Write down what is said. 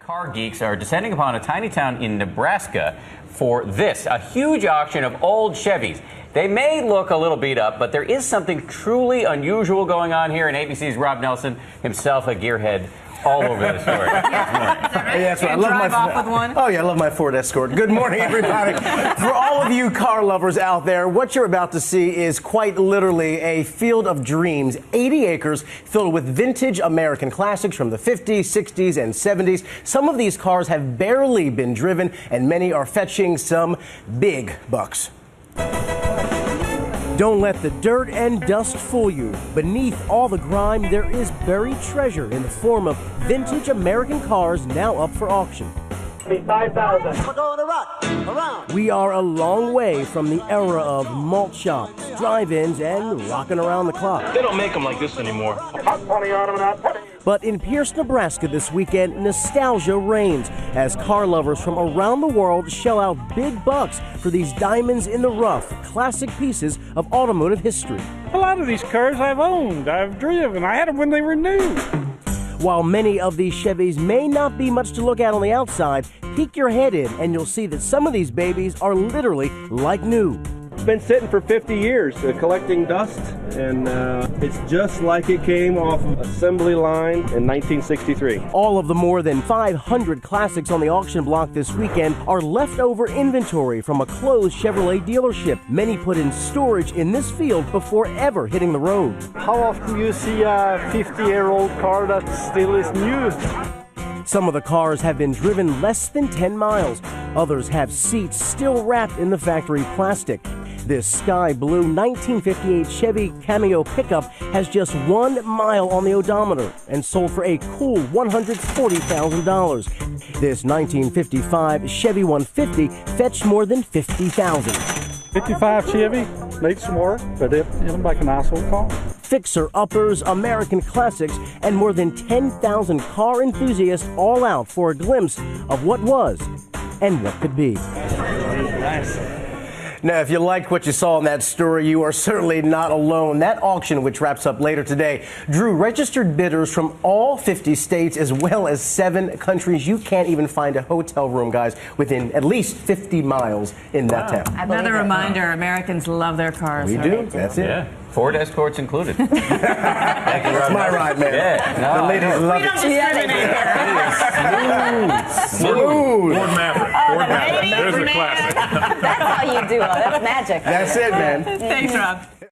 Car geeks are descending upon a tiny town in Nebraska for this, a huge auction of old Chevys. They may look a little beat up, but there is something truly unusual going on here, and ABC's Rob Nelson, himself a gearhead, all over the story. Yes, I love my off with one? Oh yeah, I love my Ford Escort. Good morning, everybody. For all of you car lovers out there, what you're about to see is quite literally a field of dreams. 80 acres filled with vintage American classics from the 50s, 60s, and 70s. Some of these cars have barely been driven, and many are fetching some big bucks. Don't let the dirt and dust fool you. Beneath all the grime, there is buried treasure in the form of vintage American cars now up for auction. 5,000. We're going to rock around. We are a long way from the era of malt shops, drive-ins, and rocking around the clock. They don't make them like this anymore. But in Pierce, Nebraska this weekend, nostalgia reigns as car lovers from around the world shell out big bucks for these diamonds in the rough, classic pieces of automotive history. A lot of these cars I've owned, I've driven. I had them when they were new. While many of these Chevys may not be much to look at on the outside, peek your head in and you'll see that some of these babies are literally like new. It's been sitting for 50 years collecting dust, and it's just like it came off of assembly line in 1963. All of the more than 500 classics on the auction block this weekend are leftover inventory from a closed Chevrolet dealership. Many put in storage in this field before ever hitting the road. How often do you see a 50-year-old car that still is new? Some of the cars have been driven less than 10 miles. Others have seats still wrapped in the factory plastic. This sky blue 1958 Chevy Cameo pickup has just 1 mile on the odometer and sold for a cool $140,000. This 1955 Chevy 150 fetched more than $50,000. 55 Chevy, needs some work, but it'll make a nice old car. Fixer-uppers, American classics, and more than 10,000 car enthusiasts all out for a glimpse of what was and what could be. Nice. Now, if you liked what you saw in that story, you are certainly not alone. That auction, which wraps up later today, drew registered bidders from all 50 states as well as 7 countries. You can't even find a hotel room, guys, within at least 50 miles in that town. Another reminder, Americans love their cars. We do. That's it. Yeah. Ford Escorts included. Thank you, That's my ride, man. Yeah. No, the ladies love We don't it. discriminate here. Smooth. Ford Maverick. Ford Maverick. There's a classic. That's how you do it. That's magic. That's it, man. Thanks, Rob.